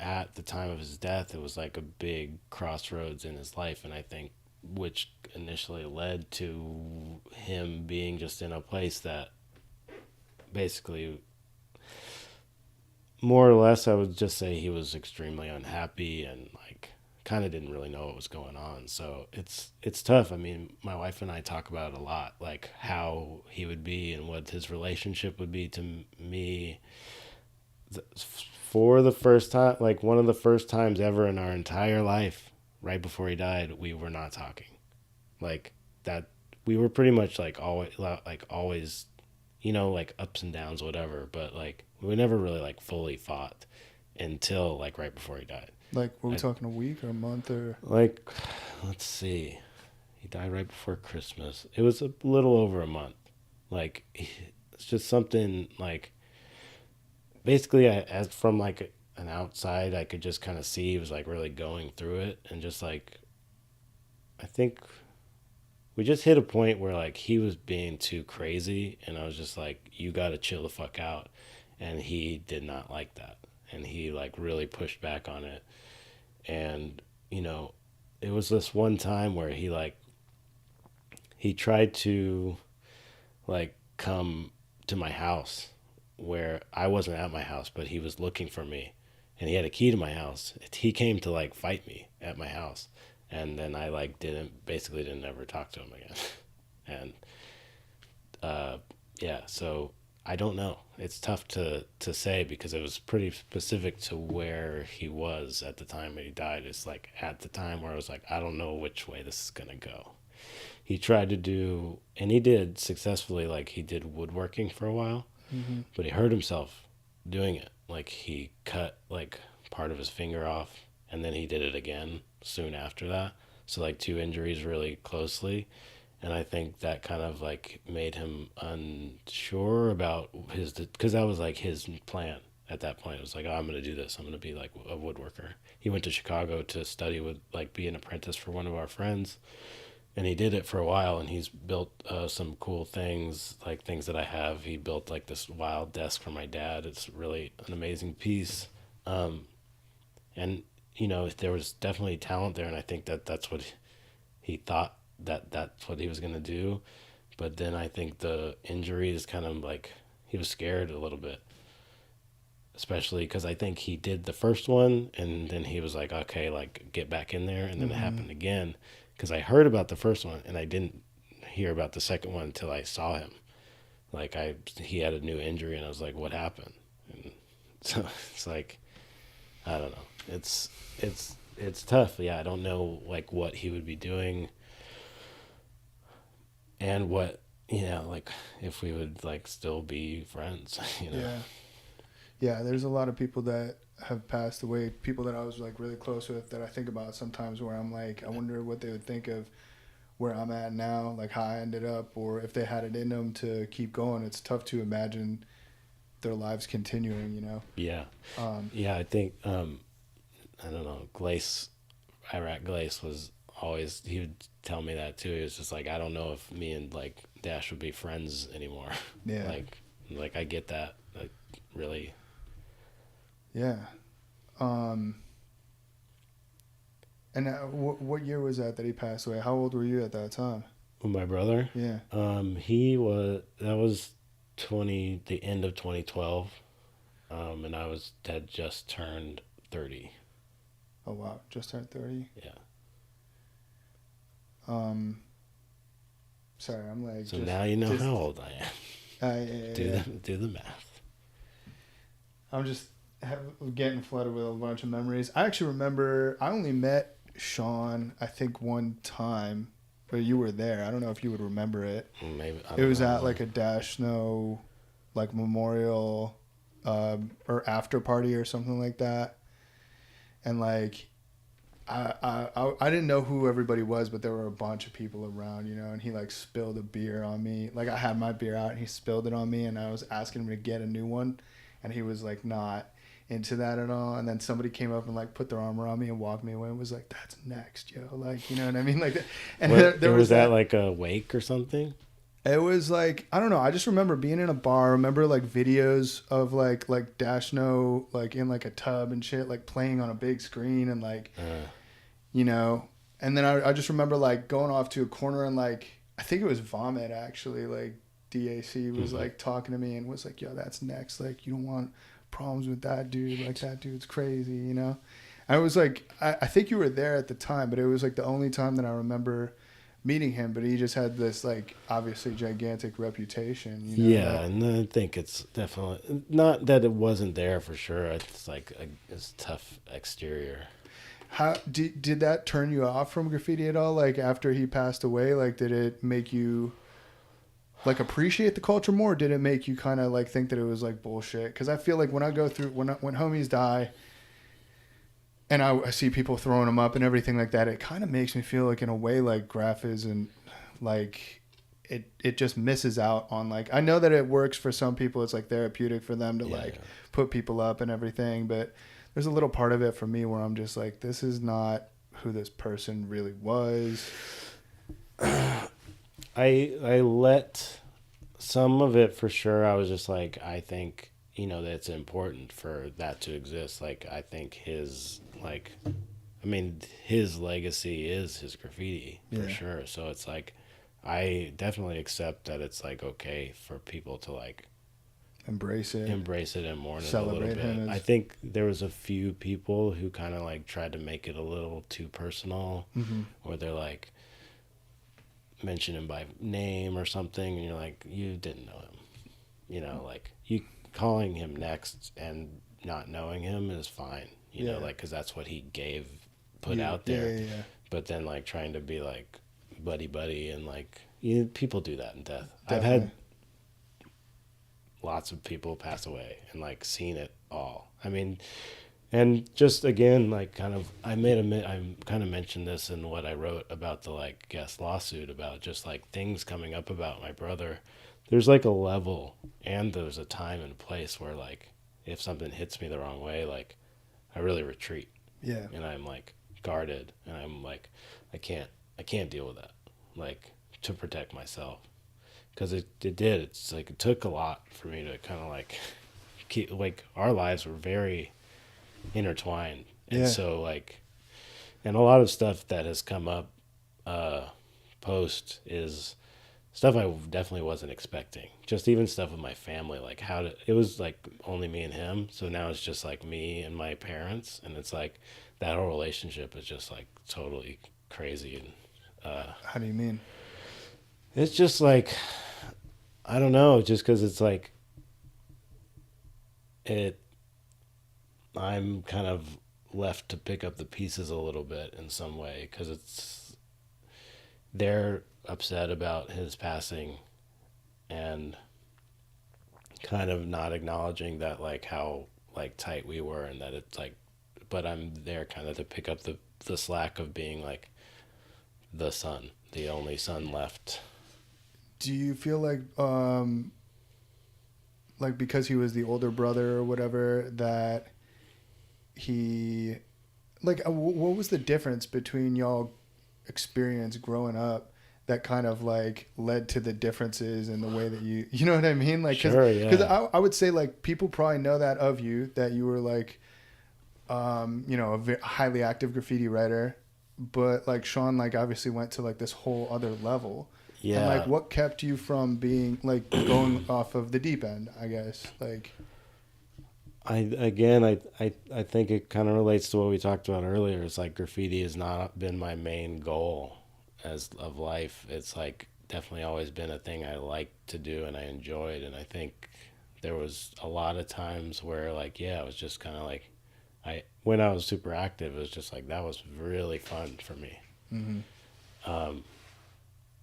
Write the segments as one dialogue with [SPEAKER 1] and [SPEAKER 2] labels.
[SPEAKER 1] at the time of his death, it was like a big crossroads in his life, and I think which initially led to him being just in a place that basically, more or less, I would just say he was extremely unhappy and like kind of didn't really know what was going on. So it's tough. I mean, my wife and I talk about it a lot, like how he would be and what his relationship would be to me for the first time, like one of the first times ever in our entire life, right before he died, we were not talking. Like that, we were pretty much like always, like ups and downs, whatever. But like we never really like fully fought until like right before he died.
[SPEAKER 2] Like, were we
[SPEAKER 1] I
[SPEAKER 2] talking a week or a month or?
[SPEAKER 1] like, let's see, he died right before Christmas. It was a little over a month. Like it's just something like basically as from like an outside I could just kind of see he was like really going through it, and just like I think we just hit a point where like he was being too crazy, and I was just like, you got to chill the fuck out. And he did not like that, and he like really pushed back on it. And you know it was this one time where he tried to like come to my house, where I wasn't at my house, but he was looking for me, and he had a key to my house. He came to like fight me at my house, and then I like didn't ever talk to him again. And uh, yeah, so I don't know. It's tough to say because it was pretty specific to where he was at the time that he died. It's like at the time where I was like, I don't know which way this is gonna go. He tried to do, and he did successfully, like he did woodworking for a while,
[SPEAKER 2] Mm-hmm.
[SPEAKER 1] but he hurt himself doing it. Like he cut like part of his finger off, and then he did it again soon after that. So like two injuries really closely, and I think that kind of like made him unsure about his, because that was like his plan at that point. It was like, oh, I'm gonna do this. I'm gonna be like a woodworker. He went to Chicago to study with like be an apprentice for one of our friends, and he did it for a while, and he's built some cool things, like things that I have. He built like this wild desk for my dad. It's really an amazing piece. um, and there was definitely talent there, and I think that that's what he thought, that that's what he was going to do. But then I think the injuries kind of like, he was scared a little bit, especially because I think he did the first one, and then he was like, okay, like get back in there, and then it
[SPEAKER 2] Mm-hmm.
[SPEAKER 1] happened again. Because I heard about the first one, and I didn't hear about the second one until I saw him. Like he had a new injury, and I was like, what happened? And so it's like, I don't know. It's tough. Yeah, I don't know like what he would be doing, and what, like if we would like still be friends.
[SPEAKER 2] Yeah. Yeah, there's a lot of people that have passed away, people that I was like really close with that I think about sometimes where I'm like, I wonder what they would think of where I'm at now, like how I ended up, or if they had it in them to keep going. It's tough to imagine their lives continuing.
[SPEAKER 1] Yeah,
[SPEAKER 2] Um,
[SPEAKER 1] yeah. I think I don't know. Iraq Glace was always, he would tell me that too. He was just like, I don't know if me and like Dash would be friends anymore.
[SPEAKER 2] yeah,
[SPEAKER 1] like I get that. Like really.
[SPEAKER 2] yeah. Um, and what year was that he passed away? How old were you at that time?
[SPEAKER 1] My brother,
[SPEAKER 2] Yeah.
[SPEAKER 1] that was the end of 2012. And had just turned 30.
[SPEAKER 2] Oh wow, just turned 30.
[SPEAKER 1] Yeah.
[SPEAKER 2] Um, sorry, I'm like
[SPEAKER 1] So now you know
[SPEAKER 2] just
[SPEAKER 1] how old I am.
[SPEAKER 2] yeah, yeah.
[SPEAKER 1] Do the math.
[SPEAKER 2] I'm just getting flooded with a bunch of memories. I actually remember I only met Sean, I think, one time, but you were there. I don't know if you would remember it.
[SPEAKER 1] Maybe I
[SPEAKER 2] It
[SPEAKER 1] don't
[SPEAKER 2] was
[SPEAKER 1] know.
[SPEAKER 2] at like a Dash Snow, like memorial, or after party or something like that, and like. I didn't know who everybody was, but there were a bunch of people around, and he like spilled a beer on me. Like I had my beer out and he spilled it on me, and I was asking him to get a new one, and he was like not into that at all. And then somebody came up and like put their arm around me and walked me away and was like, "That's next, yo." Like, you know what I mean? Like, and
[SPEAKER 1] What
[SPEAKER 2] there
[SPEAKER 1] it
[SPEAKER 2] was
[SPEAKER 1] was, that
[SPEAKER 2] that.
[SPEAKER 1] like a wake or something?
[SPEAKER 2] It was like, I don't know. I just remember being in a bar. I remember like videos of like Dashno like in like a tub and shit, like playing on a big screen and like, you know. And then I just remember like going off to a corner and like I think it was Vomit actually. Like DAC was like talking to me and was like, "Yo, that's next. Like you don't want problems with that dude. Like that dude's crazy, you know." I was like, I think you were there at the time, but it was like the only time that I remember meeting him. But he just had this like obviously gigantic reputation, you know.
[SPEAKER 1] Yeah, and I think it's definitely not that it wasn't there for sure. It's like it's tough exterior.
[SPEAKER 2] How did that turn you off from graffiti at all? Like after he passed away, like did it make you like appreciate the culture more? Or did it make you kind of like think that it was like bullshit? Because I feel like when I go through when homies die, and I see people throwing them up and everything like that, it kind of makes me feel like in a way like graph isn't like it just misses out on like I know that it works for some people. It's like therapeutic for them to like put people up and everything, but there's a little part of it for me where I'm just like, this is not who this person really was.
[SPEAKER 1] I let some of it for sure. I was just like, I think that it's important for that to exist. Like I think his like, I mean, his legacy is his graffiti for sure. So it's like, I definitely accept that it's like okay for people to like
[SPEAKER 2] embrace it and
[SPEAKER 1] mourn it a
[SPEAKER 2] celebrate
[SPEAKER 1] little bit.
[SPEAKER 2] him.
[SPEAKER 1] I think there was a few people who kind of like tried to make it a little too personal, or they're like mention him by name or something, and you're like, you didn't know him, like you calling him NEKST and not knowing him is fine, like because that's what he put out there. But then like trying to be like buddy and like people do that in death. Definitely. I've had lots of people pass away and like seen it all. I mean, and just again, like kind of, I kind of mentioned this in what I wrote about the like guest lawsuit about just like things coming up about my brother. There's like a level and there's a time and place where like if something hits me the wrong way, like I really retreat. Yeah. And I'm like guarded and I'm like, I can't deal with that, like to protect myself. Because it's like it took a lot for me to kind of like keep, like our lives were very intertwined, and so like, and a lot of stuff that has come up post is stuff I definitely wasn't expecting. Just even stuff with my family, like it was like only me and him, so now it's just like me and my parents, and it's like that whole relationship is just like totally crazy. And
[SPEAKER 2] how do you mean?
[SPEAKER 1] It's just like, I don't know, just because it's like, I'm kind of left to pick up the pieces a little bit in some way, because they're upset about his passing and kind of not acknowledging that, like, how, like, tight we were, and that it's like, but I'm there kind of to pick up the slack of being, like, the son, the only son left.
[SPEAKER 2] Do you feel like because he was the older brother or whatever, that he, like, what was the difference between y'all experience growing up that kind of like led to the differences in the way that you know what I mean? Like,
[SPEAKER 1] sure, yeah.
[SPEAKER 2] Because I would say like people probably know that of you, that you were like, a highly active graffiti writer, but like Sean, like obviously went to like this whole other level. Yeah. And like, what kept you from being like going off of the deep end, I guess? Like,
[SPEAKER 1] I think it kind of relates to what we talked about earlier. It's like graffiti has not been my main goal of life. It's like definitely always been a thing I liked to do and I enjoyed. And I think there was a lot of times where like, it was just kind of like, when I was super active, it was just like, that was really fun for me. Mm-hmm.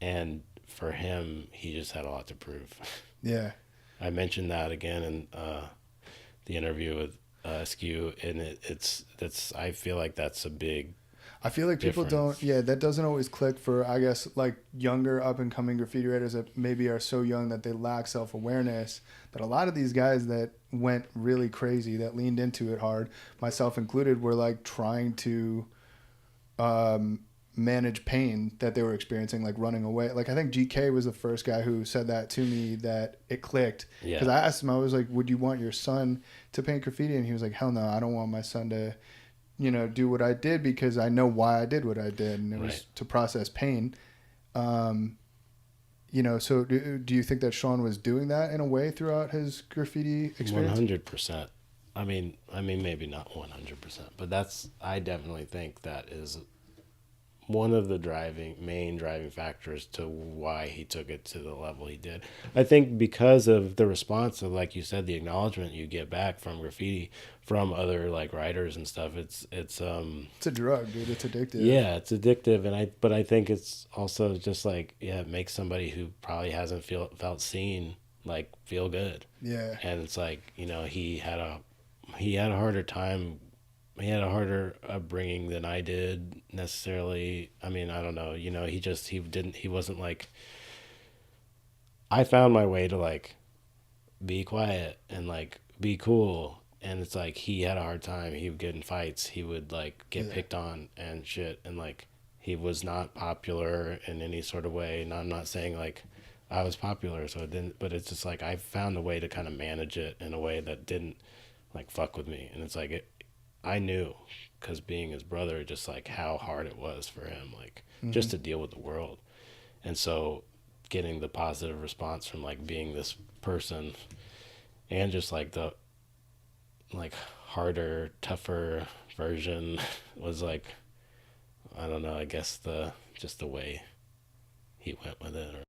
[SPEAKER 1] And for him, he just had a lot to prove. Yeah. I mentioned that again in the interview with SQ, and I feel like that's a big
[SPEAKER 2] I feel like people
[SPEAKER 1] difference.
[SPEAKER 2] that doesn't always click for, I guess, like younger up and coming graffiti writers that maybe are so young that they lack self-awareness, that a lot of these guys that went really crazy, that leaned into it hard, myself included, were like trying to manage pain that they were experiencing, like running away. Like I think GK was the first guy who said that to me, that it clicked.
[SPEAKER 1] Yeah.
[SPEAKER 2] Because I asked him, I was like, would you want your son to paint graffiti? And he was like, hell no, I don't want my son to, do what I did, because I know why I did what I did, and it was to process pain. So do you think that Sean was doing that in a way throughout his graffiti experience?
[SPEAKER 1] 100%. I mean, maybe not 100%, but I definitely think that is one of the main driving factors to why he took it to the level he did. I think because of the response of, like you said, the acknowledgement you get back from graffiti from other like writers and stuff. It's
[SPEAKER 2] It's a drug, dude. It's addictive.
[SPEAKER 1] yeah, it's addictive, but I think it's also just like, yeah, it makes somebody who probably hasn't felt seen like feel good.
[SPEAKER 2] Yeah.
[SPEAKER 1] And it's like, he had a harder time. He had a harder upbringing than I did necessarily. I mean, I don't know. He wasn't like. I found my way to like be quiet and like be cool, and it's like he had a hard time. He would get in fights. He would like get picked on and shit, and like he was not popular in any sort of way. And I'm not saying like I was popular, so it didn't. But it's just like I found a way to kind of manage it in a way that didn't like fuck with me, and it's like I knew, because being his brother, just like how hard it was for him, like just to deal with the world. And so getting the positive response from like being this person, and just like the like harder, tougher version was like, I don't know, I guess just the way he went with it. Or